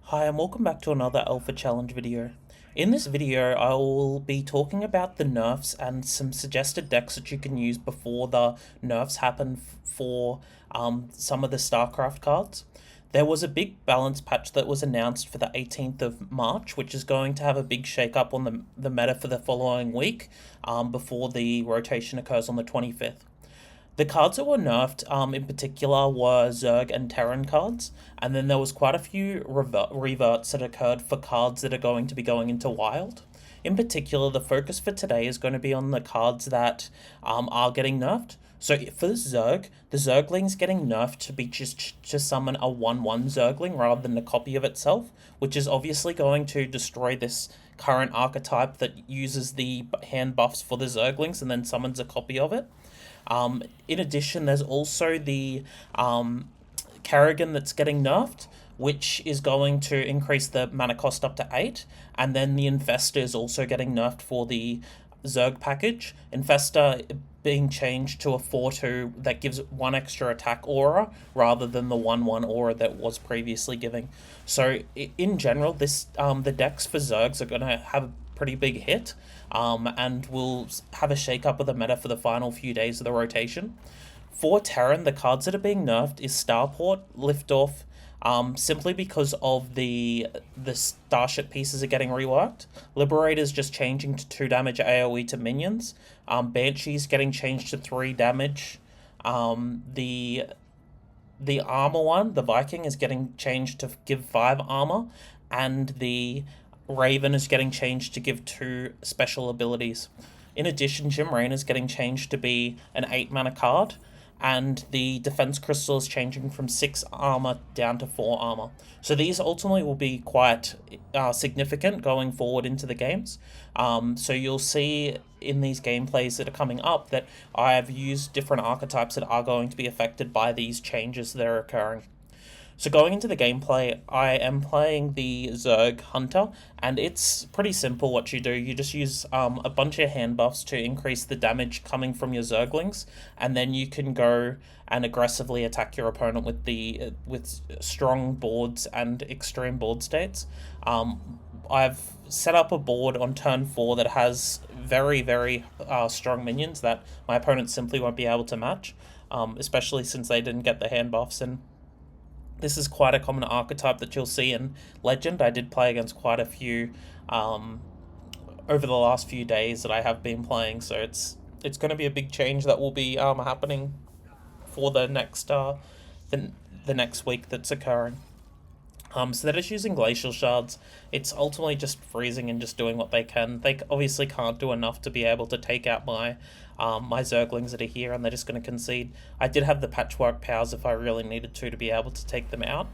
Hi and welcome back to another Alpha Challenge video. In this video I will be talking about the nerfs and some suggested decks that you can use before the nerfs happen for some of the Starcraft cards. There was a big balance patch that was announced for the 18th of March, which is going to have a big shake-up on the meta for the following week before the rotation occurs on the 25th. The cards that were nerfed, in particular, were Zerg and Terran cards, and then there was quite a few reverts that occurred for cards that are going to be going into Wild. In particular, the focus for today is going to be on the cards that are getting nerfed. So for the Zergling's getting nerfed to be just to summon a 1/1 Zergling rather than a copy of itself, which is obviously going to destroy this current archetype that uses the hand buffs for the Zerglings and then summons a copy of it. In addition, there's also the Kerrigan that's getting nerfed, which is going to increase the mana cost up to 8, and then the Infestor is also getting nerfed for the Zerg package. Infestor being changed to a 4/2 that gives 1 extra attack aura rather than the 1/1 aura that was previously giving. So in general, this the decks for Zergs are going to have a pretty big hit, and we'll have a shake-up of the meta for the final few days of the rotation. For Terran, the cards that are being nerfed is Starport, Liftoff, simply because of the Starship pieces are getting reworked. Liberator's just changing to 2 damage AoE to minions. Banshee's getting changed to 3 damage. The armor one, the Viking, is getting changed to give 5 armor, and the Raven is getting changed to give 2 special abilities. In addition, Jim Rain is getting changed to be an 8 mana card, and the Defense Crystal is changing from 6 armor down to 4 armor. So these ultimately will be quite significant going forward into the games. So you'll see in these gameplays that are coming up that I have used different archetypes that are going to be affected by these changes that are occurring. So going into the gameplay, I am playing the Zergling Hunter, and it's pretty simple what you do. You just use a bunch of hand buffs to increase the damage coming from your Zerglings, and then you can go and aggressively attack your opponent with strong boards and extreme board states. I've set up a board on turn 4 that has very strong minions that my opponent simply won't be able to match, especially since they didn't get the hand buffs. And this is quite a common archetype that you'll see in Legend. I did play against quite a few over the last few days that I have been playing, so it's going to be a big change that will be happening for the next next week that's occurring. So they're just using Glacial Shards. It's ultimately just freezing and just doing what they can. They obviously can't do enough to be able to take out my Zerglings that are here, and they're just going to concede. I did have the Patchwork powers if I really needed to be able to take them out.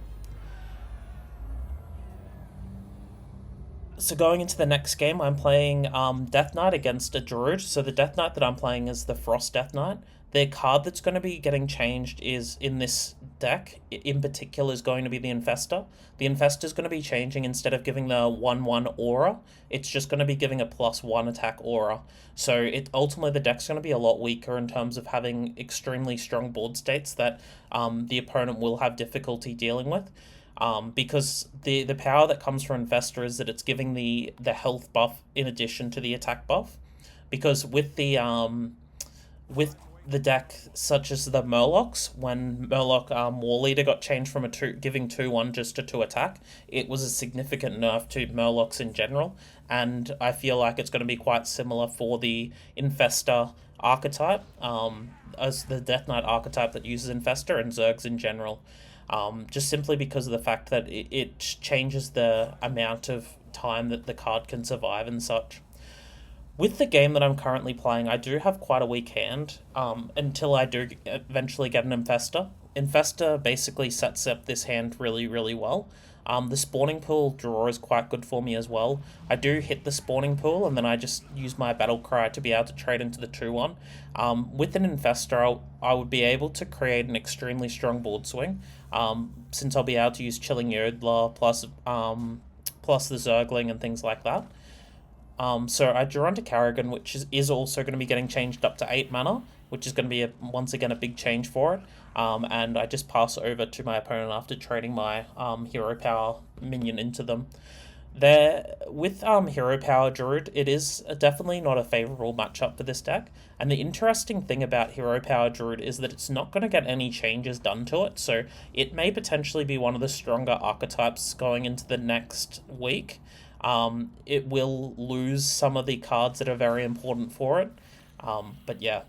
So going into the next game, I'm playing Death Knight against a Druid. So the Death Knight that I'm playing is the Frost Death Knight. The card that's going to be getting changed is in this deck, in particular, is going to be the Infestor. The Infestor is going to be changing. Instead of giving the 1/1 aura, it's just going to be giving a +1 attack aura. So ultimately the deck's going to be a lot weaker in terms of having extremely strong board states that the opponent will have difficulty dealing with. Because the power that comes from Infestor is that it's giving the health buff in addition to the attack buff. Because with the deck such as the Murlocs, when Murloc War Leader got changed from giving 2/1 just to 2 attack, it was a significant nerf to Murlocs in general, and I feel like it's going to be quite similar for the Infestor archetype, as the Death Knight archetype that uses Infestor and Zergs in general. Just simply because of the fact that it changes the amount of time that the card can survive and such. With the game that I'm currently playing, I do have quite a weak hand until I do eventually get an Infestor. Infestor basically sets up this hand really well. The spawning pool draw is quite good for me as well. I do hit the spawning pool, and then I just use my battle cry to be able to trade into the 2/1. With an Infestor, I would be able to create an extremely strong board swing, since I'll be able to use Chilling Yodler plus the Zergling and things like that. So I draw into Kerrigan, which is also going to be getting changed up to 8 mana, which is going to be once again a big change for it. And I just pass over to my opponent after trading my hero power minion into them. There, with Hero Power Druid, it is definitely not a favourable matchup for this deck, and the interesting thing about Hero Power Druid is that it's not going to get any changes done to it, so it may potentially be one of the stronger archetypes going into the next week. It will lose some of the cards that are very important for it, but yeah.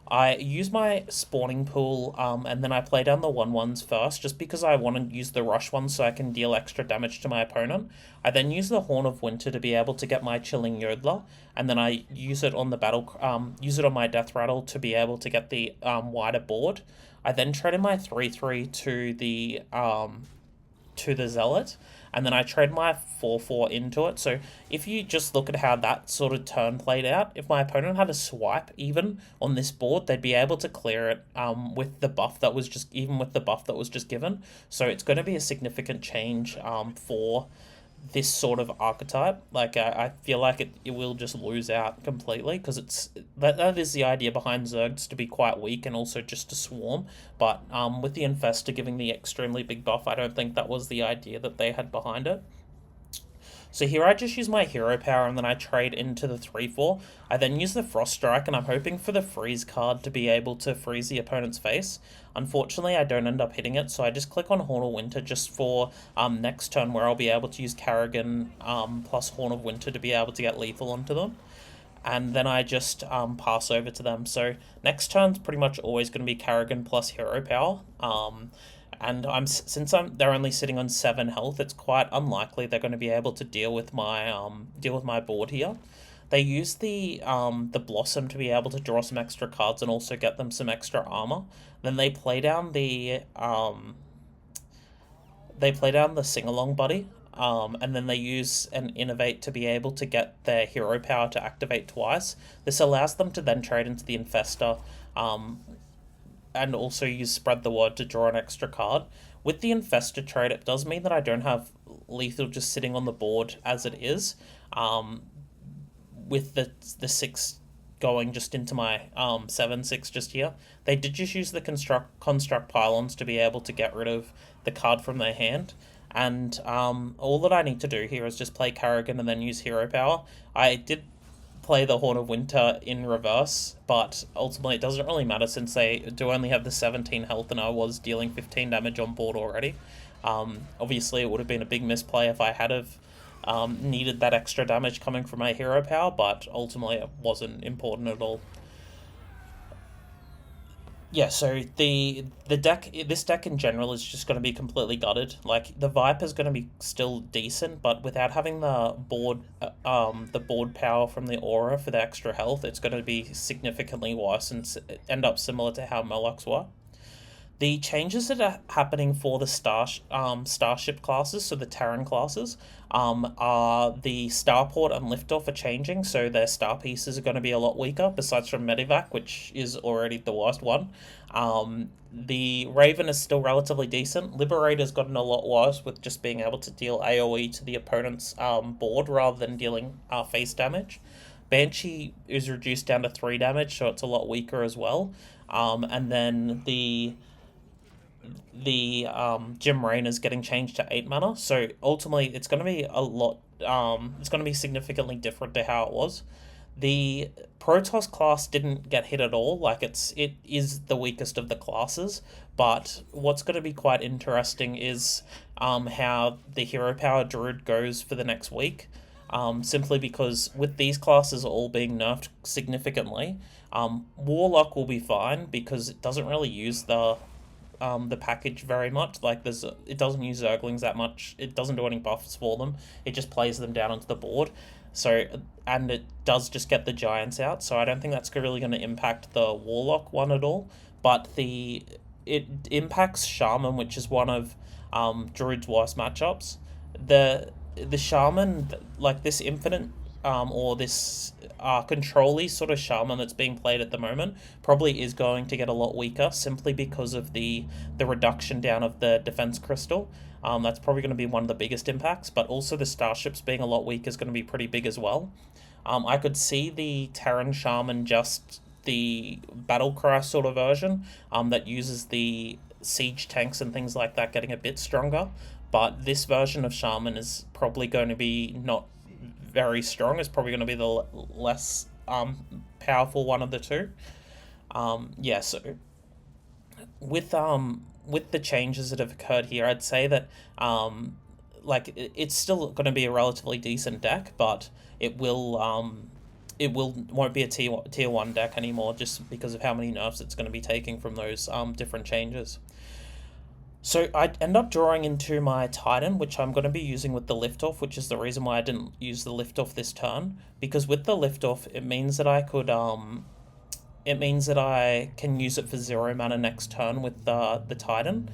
I use my spawning pool, and then I play down the 1/1s first, just because I want to use the rush ones so I can deal extra damage to my opponent. I then use the Horn of Winter to be able to get my Chilling Yodler, and then I use it on the use it on my Death Rattle to be able to get the wider board. I then trade in my 3/3 to the Zealot, and then I trade my 4/4 into it. So if you just look at how that sort of turn played out, if my opponent had a swipe even on this board, they'd be able to clear it with the buff that was just given. So it's going to be a significant change for this sort of archetype. Like I feel like it will just lose out completely, because that is the idea behind Zergs, to be quite weak and also just to swarm. But with the Infestor giving the extremely big buff, I don't think that was the idea that they had behind it. So here I just use my hero power, and then I trade into the 3/4. I then use the Frost Strike, and I'm hoping for the freeze card to be able to freeze the opponent's face. Unfortunately, I don't end up hitting it, so I just click on Horn of Winter just for next turn, where I'll be able to use Kerrigan plus Horn of Winter to be able to get lethal onto them. And then I just pass over to them. So next turn's pretty much always going to be Kerrigan plus hero power. And since they're only sitting on 7 health, it's quite unlikely they're going to be able to deal with my board here. They use the Blossom to be able to draw some extra cards and also get them some extra armor. Then they play down the Sing-Along Buddy, and then they use an Innovate to be able to get their hero power to activate twice. This allows them to then trade into the Infestor, and also use Spread the Word to draw an extra card. With the Infestor trade, it does mean that I don't have lethal just sitting on the board as it is, with the 6 going just into my 7/6 just here. They did just use the construct pylons to be able to get rid of the card from their hand, and all that I need to do here is just play Kerrigan and then use hero power. I did play the Horn of Winter in reverse, but ultimately it doesn't really matter since they do only have the 17 health and I was dealing 15 damage on board already. Obviously it would have been a big misplay if I had have needed that extra damage coming from my hero power, but ultimately it wasn't important at all. Yeah, so this deck in general is just going to be completely gutted. Like, the Viper's going to be still decent, but without having the board power from the aura for the extra health, it's going to be significantly worse and end up similar to how Murlocs were. The changes that are happening for the Starship classes, so the Terran classes, are the Starport and Liftoff are changing, so their star pieces are going to be a lot weaker, besides from Medivac, which is already the worst one. The Raven is still relatively decent. Liberator's gotten a lot worse with just being able to deal AoE to the opponent's board rather than dealing face damage. Banshee is reduced down to 3 damage, so it's a lot weaker as well. And then the Jim Rain is getting changed to 8 mana, so ultimately it's going to be a lot, it's going to be significantly different to how it was. The Protoss class didn't get hit at all, like it is the weakest of the classes, but what's going to be quite interesting is how the hero power druid goes for the next week, simply because with these classes all being nerfed significantly, Warlock will be fine because it doesn't really use the package very much. Like, it doesn't use Zerglings that much. It doesn't do any buffs for them. It just plays them down onto the board. So, and it does just get the Giants out. So I don't think that's really going to impact the Warlock one at all. But it impacts Shaman, which is one of Druid's worst matchups. The Shaman, like this Infinite or this control-y sort of Shaman that's being played at the moment probably is going to get a lot weaker simply because of the reduction down of the defense crystal. That's probably going to be one of the biggest impacts, but also the Starships being a lot weaker is going to be pretty big as well. I could see the Terran Shaman, just the Battlecry sort of version that uses the siege tanks and things like that, getting a bit stronger. but this version of Shaman is probably going to be not very strong. It's probably going to be the less powerful one of the two. Yeah, so with the changes that have occurred here, I'd say that like it's still going to be a relatively decent deck, but it won't be a tier 1 deck anymore, just because of how many nerfs it's going to be taking from those different changes. So I end up drawing into my Titan, which I'm going to be using with the Liftoff, which is the reason why I didn't use the Liftoff this turn, because with the Liftoff it means that I could it means that I can use it for 0 mana next turn with the Titan.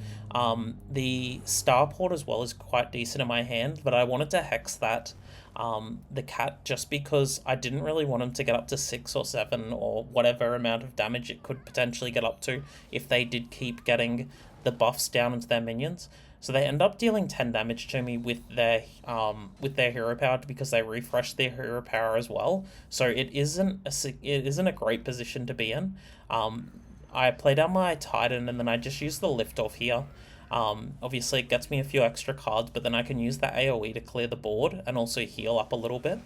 The Starport as well is quite decent in my hand, but I wanted to hex that the cat just because I didn't really want him to get up to 6 or 7 or whatever amount of damage it could potentially get up to if they did keep getting the buffs down into their minions. So they end up dealing 10 damage to me with their hero power, because they refresh their hero power as well. So it isn't a great position to be in. I play down my Titan and then I just use the Liftoff here. Obviously it gets me a few extra cards, but then I can use that AoE to clear the board and also heal up a little bit.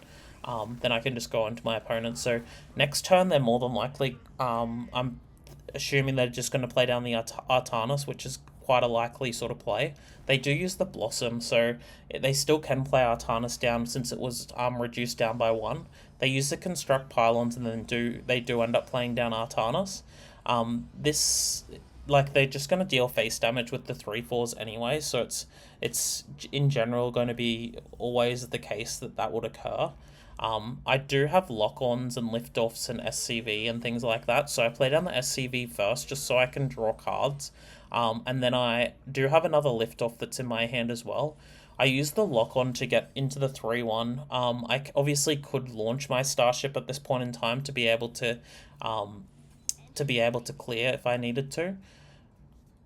Then I can just go into my opponent. So next turn they're more than likely, I'm assuming they're just going to play down the Artanis, which is quite a likely sort of play. They do use the Blossom, so they still can play Artanis down since it was reduced down by 1. They use the Construct Pylons and then they do end up playing down Artanis. This, like, they're just going to deal face damage with the 3/4s anyway, so it's in general going to be always the case that would occur. I do have lock-ons and lift-offs and SCV and things like that, so I play down the SCV first just so I can draw cards, and then I do have another lift-off that's in my hand as well. I use the lock-on to get into the 3/1. I obviously could launch my Starship at this point in time to be able to clear if I needed to.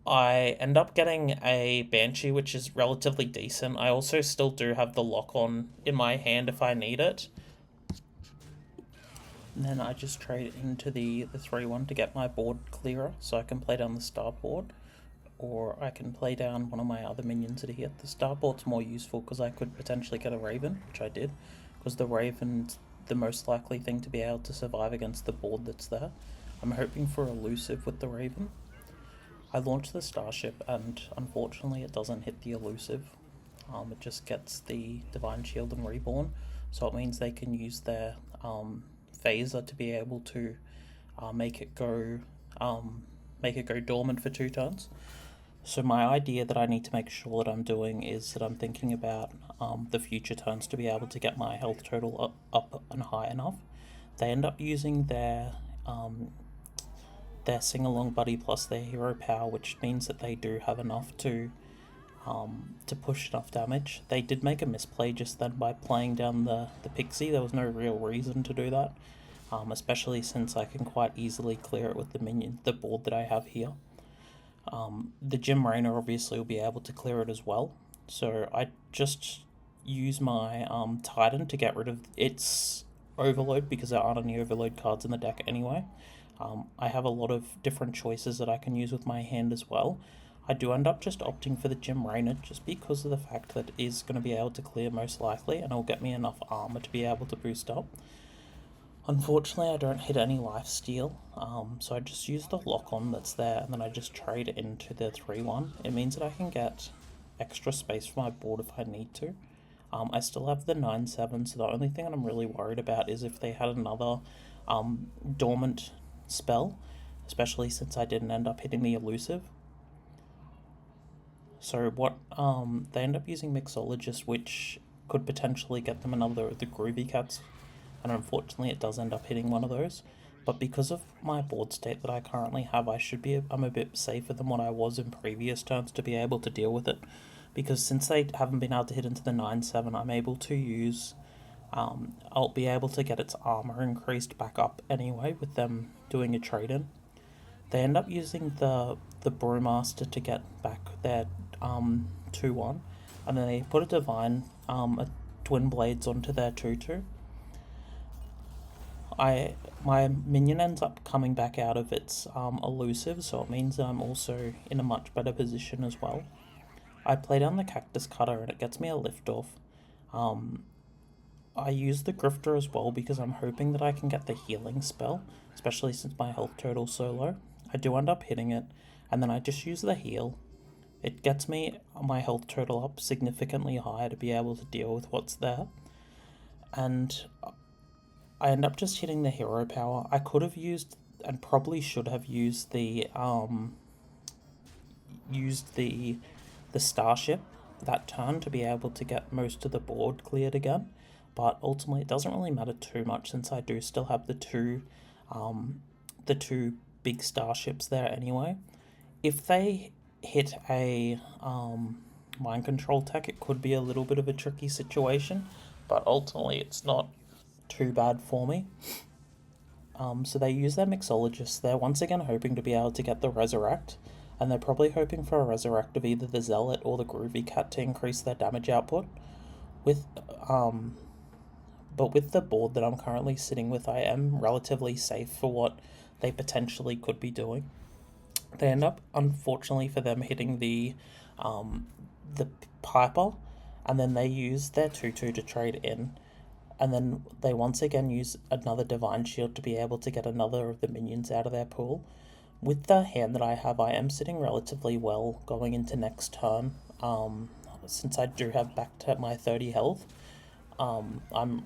I end up getting a Banshee, which is relatively decent. I also still do have the lock-on in my hand if I need it. And then I just trade into the 3/1 to get my board clearer, so I can play down the Starport, or I can play down one of my other minions that are here. The Starport's more useful because I could potentially get a Raven, which I did, because the Raven's the most likely thing to be able to survive against the board that's there. I'm hoping for Elusive with the Raven. I launched the Starship and unfortunately it doesn't hit the Elusive. It just gets the Divine Shield and Reborn, so it means they can use their phaser to be able to make it go dormant for 2 turns. So my idea that I need to make sure that I'm doing is that I'm thinking about the future turns to be able to get my health total up and high enough. They end up using their sing-along buddy plus their hero power, which means that they do have enough to push enough damage. They did make a misplay just then by playing down the Pixie. There was no real reason to do that, especially since I can quite easily clear it with the board that I have here. The Jim Raynor obviously will be able to clear it as well, so I just use my Titan to get rid of its overload, because there aren't any overload cards in the deck anyway. I have a lot of different choices that I can use with my hand as well. I do end up just opting for the Jim Raynor just because of the fact that it is going to be able to clear most likely, and it'll get me enough armor to be able to boost up. Unfortunately, I don't hit any lifesteal, so I just use the lock-on that's there, and then I just trade it into the 3/1. It means that I can get extra space for my board if I need to. I still have the 9/7, so the only thing that I'm really worried about is if they had another dormant spell, especially since I didn't end up hitting the Elusive. So they end up using Mixologist, which could potentially get them another of the Groovy Cats, and unfortunately it does end up hitting one of those. But because of my board state that I currently have, I'm a bit safer than what I was in previous turns to be able to deal with it, because since they haven't been able to hit into the 9/7, I'm able to use I'll be able to get its armor increased back up anyway with them doing a trade-in. They end up using the Brewmaster to get back their 2/1, and then they put a Divine Twin Blades onto their 2/2. My minion ends up coming back out of its Elusive, so it means that I'm also in a much better position as well. I play down the Cactus Cutter and it gets me a lift off. I use the Grifter as well because I'm hoping that I can get the healing spell, especially since my health total's so low. I do end up hitting it, and then I just use the heal. It gets me my health total up significantly higher to be able to deal with what's there. And I end up just hitting the hero power. I could have used, and probably should have used the Starship that turn to be able to get most of the board cleared again. But ultimately it doesn't really matter too much since I do still have the two big starships there anyway. If they hit a mind control tech, it could be a little bit of a tricky situation, but ultimately it's not too bad for me. So they use their mixologists. They're once again hoping to be able to get the Resurrect, and they're probably hoping for a Resurrect of either the Zealot or the Groovy Cat to increase their damage output. But with the board that I'm currently sitting with, I am relatively safe for what they potentially could be doing. They end up, unfortunately for them, hitting the Piper, and then they use their 2/2 to trade in, and then they once again use another Divine Shield to be able to get another of the minions out of their pool. With the hand that I have, I am sitting relatively well going into next turn, since I do have back to my 30 health. I'm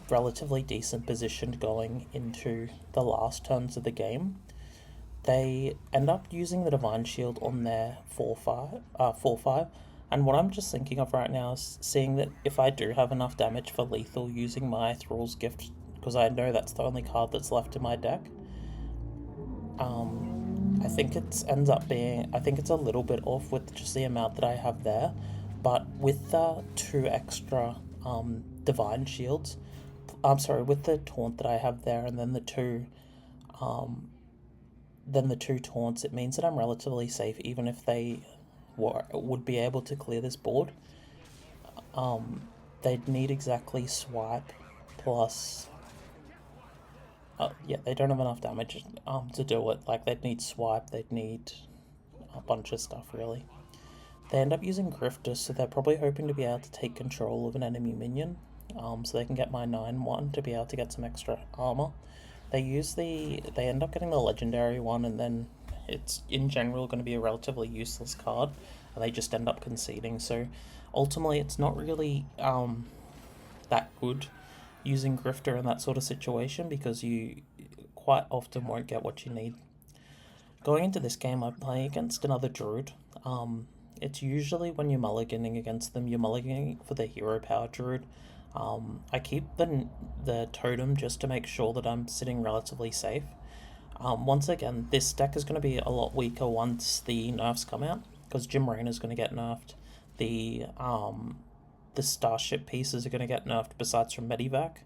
relatively decent positioned going into the last turns of the game. They end up using the Divine Shield on their 4/5, and what I'm just thinking of right now is seeing that if I do have enough damage for lethal using my Thrall's Gift, because I know that's the only card that's left in my deck. I think it's a little bit off with just the amount that I have there, but with the 2 extra Divine Shields, with the taunt that I have there, and then the two taunts, it means that I'm relatively safe, even if they would be able to clear this board. They'd need exactly swipe plus. Yeah, they don't have enough damage to do it. Like, they'd need swipe, they'd need a bunch of stuff, really. They end up using Grifter, so they're probably hoping to be able to take control of an enemy minion, so they can get my 9/1 to be able to get some extra armor. They end up getting the legendary one, and then it's in general going to be a relatively useless card, and they just end up conceding. So ultimately, it's not really that good using Grifter in that sort of situation, because you quite often won't get what you need. Going into this game, I'm playing against another Druid. It's usually when you're mulliganing against them, you're mulliganing for the hero power Druid. I keep the totem just to make sure that I'm sitting relatively safe. Once again, this deck is going to be a lot weaker once the nerfs come out, because Jim Raynor's going to get nerfed. The Starship pieces are going to get nerfed besides from Medivac.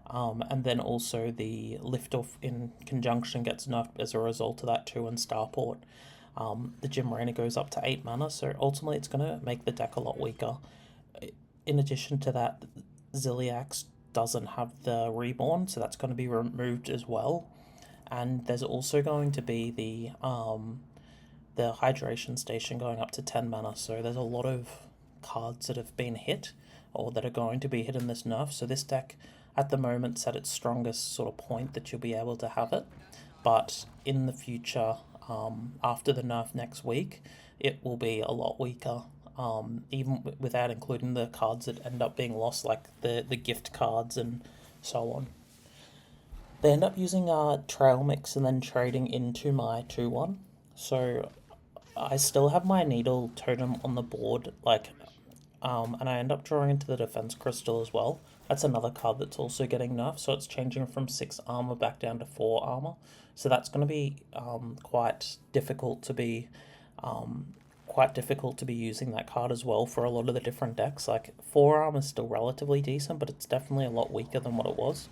And then also the Liftoff in conjunction gets nerfed as a result of that too, and Starport. The Jim Raynor goes up to 8 mana, so ultimately it's going to make the deck a lot weaker. In addition to that, Ziliax doesn't have the Reborn, so that's going to be removed as well. And there's also going to be the Hydration Station going up to 10 mana, so there's a lot of cards that have been hit, or that are going to be hit in this nerf, so this deck at the moment's at its strongest sort of point that you'll be able to have it. But in the future, after the nerf next week, it will be a lot weaker, even without including the cards that end up being lost, like the gift cards and so on. They end up using Trail Mix and then trading into my 2/1. So I still have my Needle Totem on the board, and I end up drawing into the Defense Crystal as well. That's another card that's also getting nerfed, so it's changing from 6 armor back down to 4 armor. So that's going to be quite difficult to be using that card as well for a lot of the different decks. Like, 4 armor is still relatively decent, but it's definitely a lot weaker than what it was.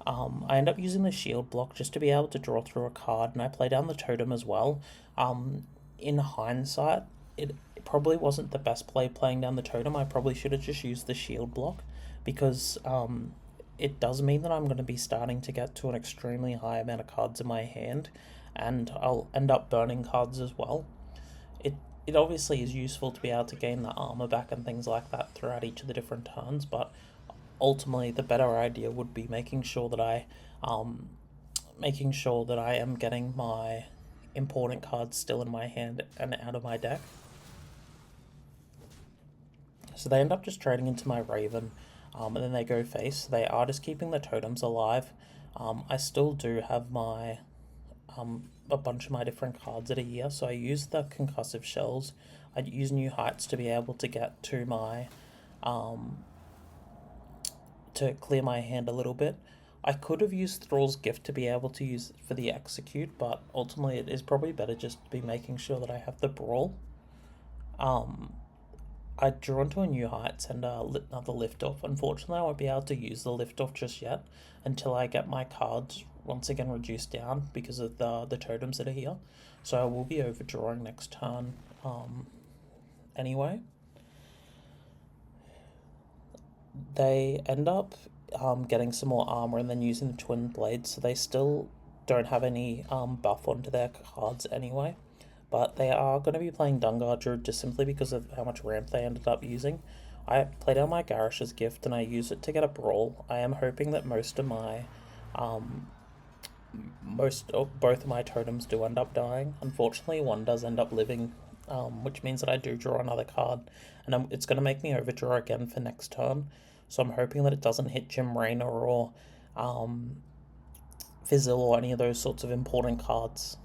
I end up using the shield block just to be able to draw through a card, and I play down the totem as well. In hindsight, it probably wasn't the best play playing down the totem. I probably should have just used the shield block, because it does mean that I'm going to be starting to get to an extremely high amount of cards in my hand, and I'll end up burning cards as well. it obviously is useful to be able to gain the armor back and things like that throughout each of the different turns, but ultimately the better idea would be making sure that I am getting my important cards still in my hand and out of my deck. So they end up just trading into my Raven, and then they go face. They are just keeping the totems alive. I still do have my a bunch of my different cards that are here, so I use the concussive shells. I use New Heights to be able to get to my to clear my hand a little bit. I could have used Thrall's Gift to be able to use it for the execute, but ultimately it is probably better just to be making sure that I have the Brawl. I drew into a New Heights and another Liftoff. Unfortunately, I won't be able to use the Liftoff just yet until I get my cards once again reduced down because of the totems that are here. So I will be overdrawing next turn anyway. They end up getting some more armor and then using the twin blades, so they still don't have any buff onto their cards anyway. But they are going to be playing Dungar Druid just simply because of how much ramp they ended up using. I played out my Garish's Gift and I used it to get a Brawl. I am hoping that both of my totems do end up dying. Unfortunately, one does end up living, which means that I do draw another card, and it's going to make me overdraw again for next turn. So I'm hoping that it doesn't hit Jim Raynor or Fizzle or any of those sorts of important cards.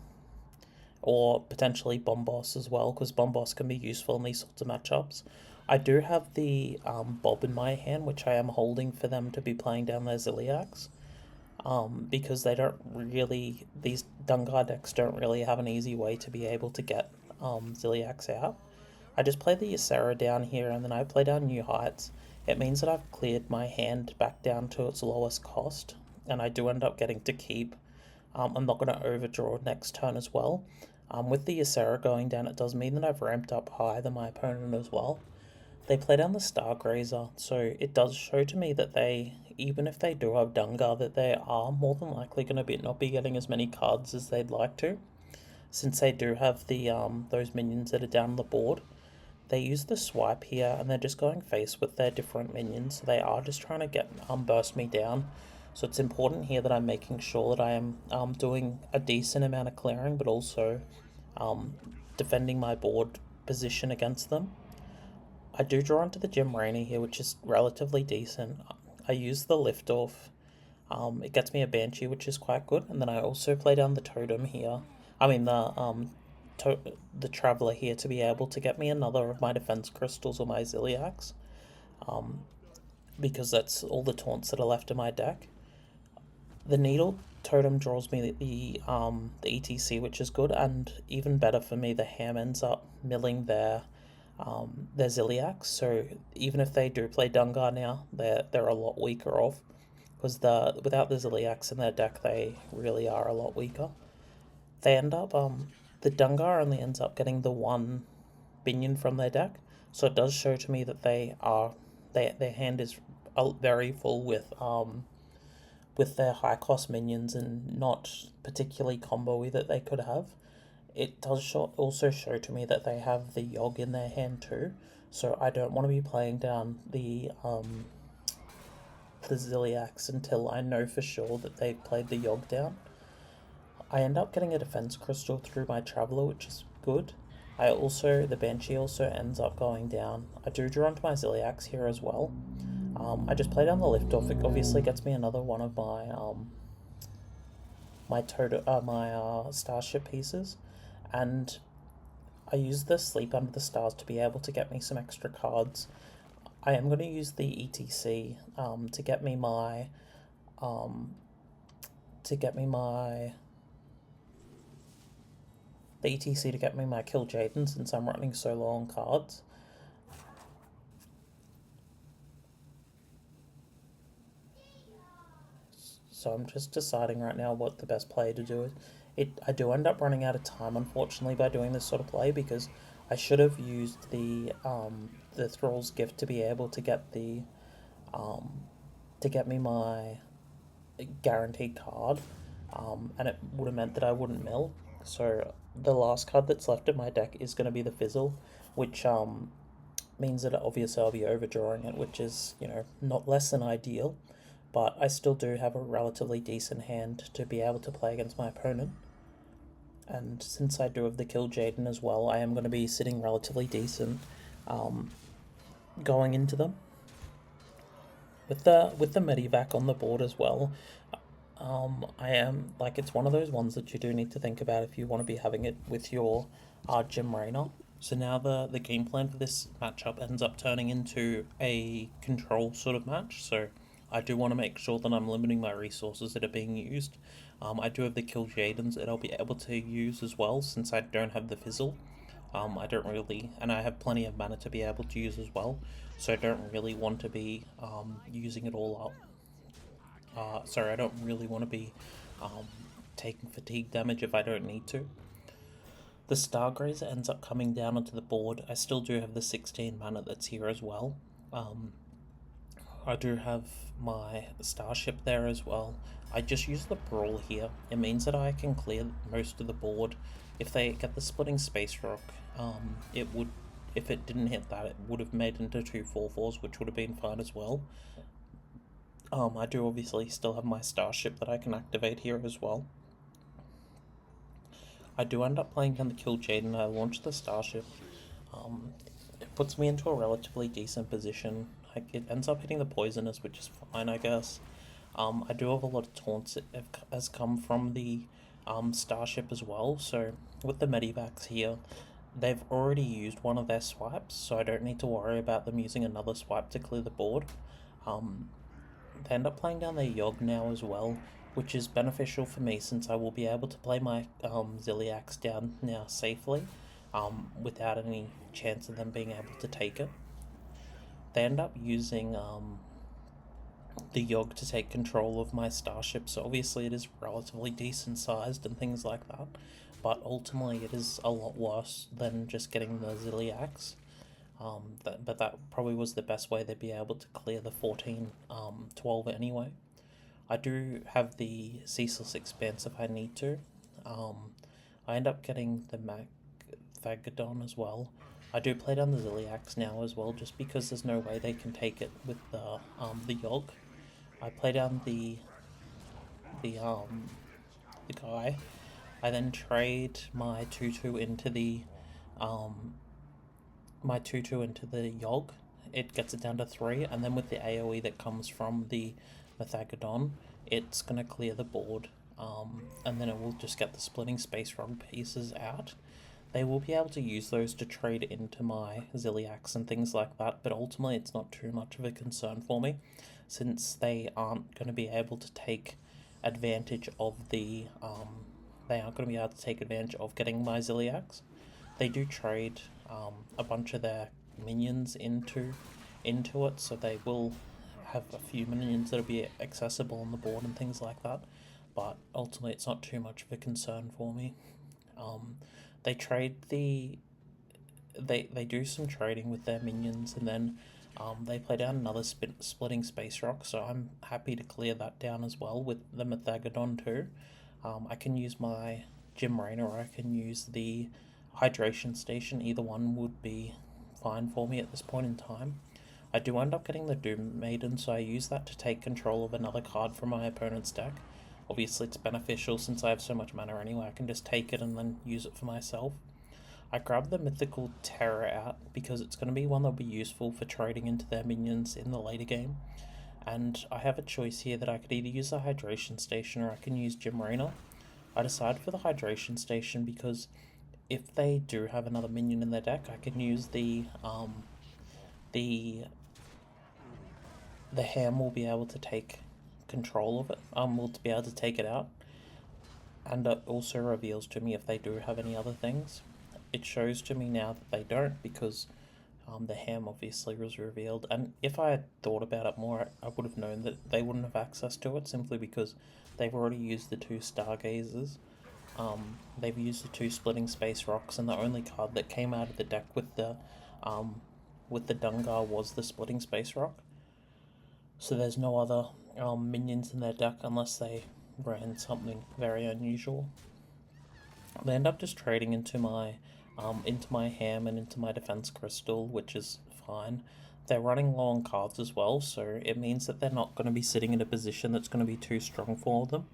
Or potentially Bombos as well, because Bombos can be useful in these sorts of matchups. I do have the Bob in my hand, which I am holding for them to be playing down their Ziliax. Because they don't really, these Dungar decks don't really have an easy way to be able to get Ziliax out. I just play the Ysera down here, and then I play down New Heights. It means that I've cleared my hand back down to its lowest cost, and I do end up getting to keep. I'm not going to overdraw next turn as well. With the Ysera going down, it does mean that I've ramped up higher than my opponent as well. They play down the Stargrazer, so it does show to me that they, even if they do have Dungar, that they are more than likely going to not be getting as many cards as they'd like to, since they do have the those minions that are down the board. They use the swipe here, and they're just going face with their different minions, so they are just trying to get burst me down. So it's important here that I'm making sure that I am doing a decent amount of clearing, but also defending my board position against them. I do draw into the Jim Raynor here, which is relatively decent. I use the Liftoff. It gets me a Banshee, which is quite good, and then I also play down the Totem here. I mean the Traveler here to be able to get me another of my Defense Crystals or my Ziliax, because that's all the taunts that are left in my deck. The Needle Totem draws me the ETC, which is good, and even better for me, the Ham ends up milling their Ziliax, so even if they do play Dungar now, they're a lot weaker off, because without the Ziliax in their deck, they really are a lot weaker. They end up, the Dungar only ends up getting the one minion from their deck, so it does show to me that their hand is very full with their high cost minions and not particularly combo-y that they could have. It does also show to me that they have the Yogg in their hand too, so I don't want to be playing down the Ziliax until I know for sure that they've played the Yogg down. I end up getting a Defense Crystal through my Traveler, which is good. The Banshee also ends up going down. I do draw onto my Ziliax here as well. I just play down the Liftoff. It obviously gets me another one of my my Starship pieces, and I use the Sleep Under the Stars to be able to get me some extra cards. I am going to use the ETC to get me my Kill Jaden, since I'm running so low on cards. So I'm just deciding right now what the best play to do is. I do end up running out of time, unfortunately, by doing this sort of play, because I should have used the Thrall's Gift to be able to get to get me my guaranteed card, and it would have meant that I wouldn't mill. So The last card that's left in my deck is going to be the Fizzle, which means that obviously I'll be overdrawing it, which is, you know, not less than ideal, but I still do have a relatively decent hand to be able to play against my opponent. And since I do have the Kill Jaden as well, I am going to be sitting relatively decent going into them. With the Medivac on the board as well, I am, like, it's one of those ones that you do need to think about if you want to be having it with your Jim Raynor. So now the game plan for this matchup ends up turning into a control sort of match, so I do want to make sure that I'm limiting my resources that are being used. I do have the Kill Jadens that I'll be able to use as well, since I don't have the Fizzle. I don't really, and I have plenty of mana to be able to use as well, so I don't really want to be using it all up. Sorry, I don't really want to be taking fatigue damage if I don't need to. The Stargrazer ends up coming down onto the board. I still do have the 16 mana that's here as well. I do have my Starship there as well. I just use the Brawl here. It means that I can clear most of the board. If they get the Splitting Space Rock, it would, if it didn't hit that, it would have made into 2 4/4s, which would have been fine as well. I do obviously still have my Starship that I can activate here as well. I do end up playing down the Kill Jaden. I launch the Starship. It puts me into a relatively decent position. It ends up hitting the Poisonous, which is fine, I guess. I do have a lot of taunts that has come from the Starship as well, so with the Medivacs here, they've already used one of their swipes, so I don't need to worry about them using another swipe to clear the board. They end up playing down their Yogg now as well, which is beneficial for me since I will be able to play my Ziliax down now safely, without any chance of them being able to take it. They end up using the Yogg to take control of my Starship, so obviously it is relatively decent sized and things like that, but ultimately it is a lot worse than just getting the Ziliax. But that probably was the best way they'd be able to clear the 14-12 anyway. I do have the Ceaseless Expanse if I need to. I end up getting the Magthagadon as well. I do play down the Ziliax now as well, just because there's no way they can take it with the Yogg. I play down the guy. I then trade my 2/2 into the Yogg. It gets it down to 3, and then with the AoE that comes from the Magthagadon, it's going to clear the board, and then it will just get the Splitting Space Rock pieces out. They will be able to use those to trade into my Ziliax and things like that, but ultimately it's not too much of a concern for me, since they aren't going to be able to take advantage of the, they aren't going to be able to take advantage of getting my Ziliax. They do trade a bunch of their minions into it, so they will have a few minions that'll be accessible on the board and things like that, but ultimately it's not too much of a concern for me. They trade they do some trading with their minions, and then they play down another Splitting Space Rock, so I'm happy to clear that down as well with the Magthagadon too. I can use my Jim Raynor, or I can use the Hydration Station. Either one would be fine for me at this point in time. I do end up getting the Doom Maiden, so I use that to take control of another card from my opponent's deck. Obviously it's beneficial since I have so much mana anyway, I can just take it and then use it for myself. I grab the Mythical Terror out because it's going to be one that will be useful for trading into their minions in the later game. And I have a choice here that I could either use the Hydration Station or I can use Jim Raynor. I decided for the Hydration Station because if they do have another minion in their deck, I can use the Ham will be able to take control of it, will be able to take it out, and it also reveals to me if they do have any other things. It shows to me now that they don't, because the Ham obviously was revealed, and if I had thought about it more, I would have known that they wouldn't have access to it, simply because they've already used the 2 Stargazers. They've used the 2 Splitting Space Rocks, and the only card that came out of the deck with the Dungar was the Splitting Space Rock. So there's no other minions in their deck unless they ran something very unusual. They end up just trading into my ham and into my defense crystal, which is fine. They're running low on cards as well, so it means that they're not going to be sitting in a position that's going to be too strong for them.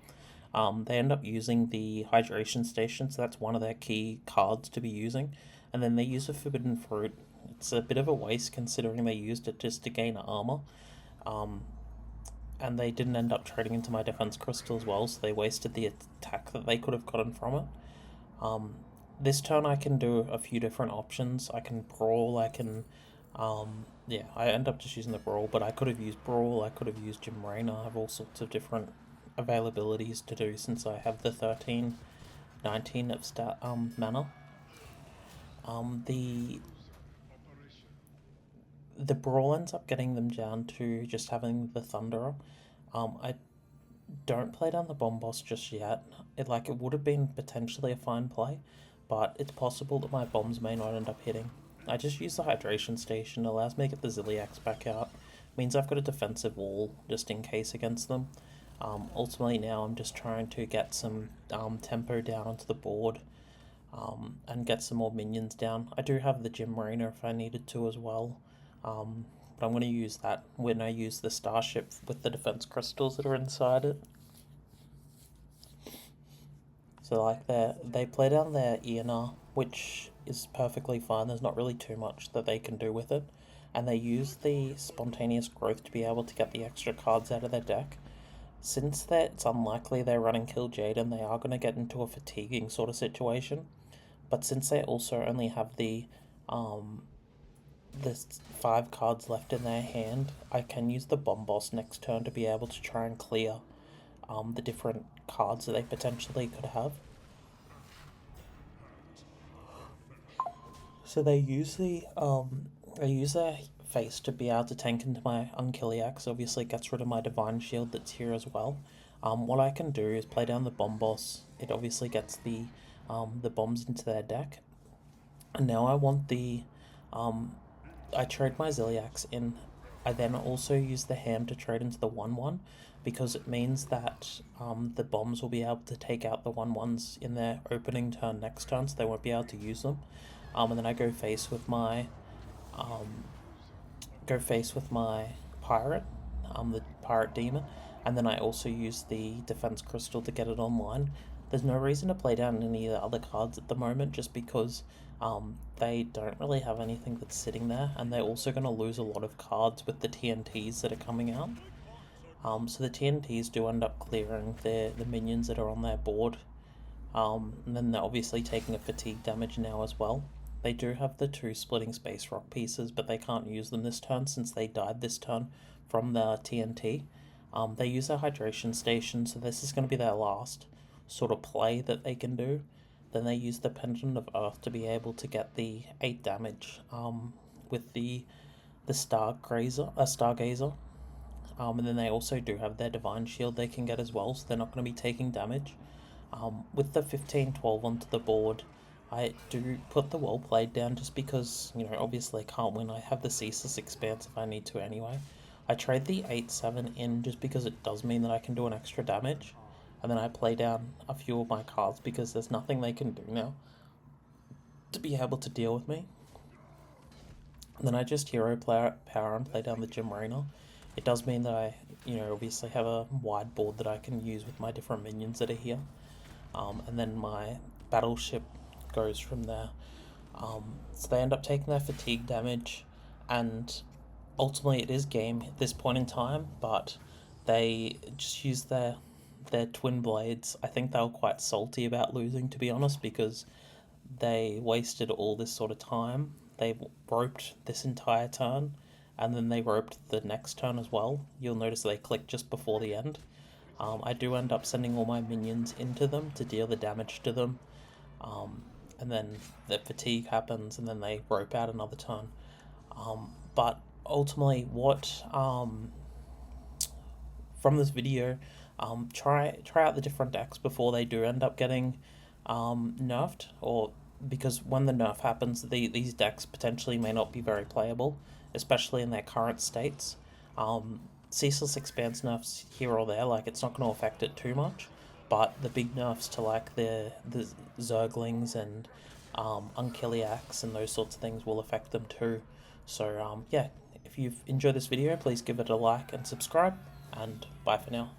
They end up using the hydration station, so that's one of their key cards to be using. And then they use a forbidden fruit. It's a bit of a waste considering they used it just to gain armor. And they didn't end up trading into my defense crystal as well, so they wasted the attack that they could have gotten from it. This turn I can do a few different options. I can brawl, I can, I end up just using the brawl, but I could have used brawl, I could have used Jim Raynor. I have all sorts of different availabilities to do since I have the 13, 19 of mana. The brawl ends up getting them down to just having the Thunderer. I don't play down the Bomb Boss just yet. It would have been potentially a fine play, but it's possible that my bombs may not end up hitting. I just use the hydration station, allows me to get the Ziliax back out, means I've got a defensive wall just in case against them. Ultimately now I'm just trying to get some tempo down onto the board and get some more minions down. I do have the Jim Raynor if I needed to as well, but I'm going to use that when I use the Starship with the defense crystals that are inside it. So they play down their ENR, which is perfectly fine. There's not really too much that they can do with it. And they use the spontaneous growth to be able to get the extra cards out of their deck. Since it's unlikely they're running Kill Jaden, they are going to get into a fatiguing sort of situation. But since they also only have the 5 cards left in their hand, I can use the Bomb Boss next turn to be able to try and clear the different cards that they potentially could have. So they use their face to be able to tank into my Unkilliax. Obviously, it gets rid of my Divine Shield that's here as well. What I can do is play down the Bomb Boss. It obviously gets the bombs into their deck. And now I want I trade my Ziliax in. I then also use the ham to trade into the 1/1 because it means that the bombs will be able to take out the 1/1s in their opening turn next turn, so they won't be able to use them. And then I go face with my pirate, the pirate demon, and then I also use the defense crystal to get it online. There's no reason to play down any of the other cards at the moment, just because they don't really have anything that's sitting there, and they're also going to lose a lot of cards with the TNTs that are coming out. So the TNTs do end up clearing the minions that are on their board, and then they're obviously taking a fatigue damage now as well. They do have the 2 splitting space rock pieces, but they can't use them this turn since they died this turn from the TNT. They use their hydration station, so this is going to be their last sort of play that they can do. Then they use the Pendant of Earth to be able to get the 8 damage with the Stargazer. And then they also do have their Divine Shield they can get as well, so they're not going to be taking damage. With the 15-12 onto the board, I do put the Well Played down just because, obviously I can't win. I have the Ceaseless Expanse if I need to anyway. I trade the 8-7 in just because it does mean that I can do an extra damage. And then I play down a few of my cards because there's nothing they can do now to be able to deal with me. And then I just hero power and play down the Jim Raynor. It does mean that I, obviously have a wide board that I can use with my different minions that are here. And then my battleship goes from there. So they end up taking their fatigue damage, and ultimately it is game at this point in time, but they just use their twin blades. I think they were quite salty about losing, to be honest, because they wasted all this sort of time. They roped this entire turn, and then they roped the next turn as well. You'll notice they click just before the end. I do end up sending all my minions into them to deal the damage to them. And then the fatigue happens, and then they rope out another turn. But ultimately, from this video, try out the different decks before they do end up getting nerfed, or because when the nerf happens, these decks potentially may not be very playable, especially in their current states. Ceaseless Expanse nerfs here or there, it's not going to affect it too much. but the big nerfs to like the Zerglings and Unkilliacs and those sorts of things will affect them too. So yeah, if you've enjoyed this video, please give it a like and subscribe, and bye for now.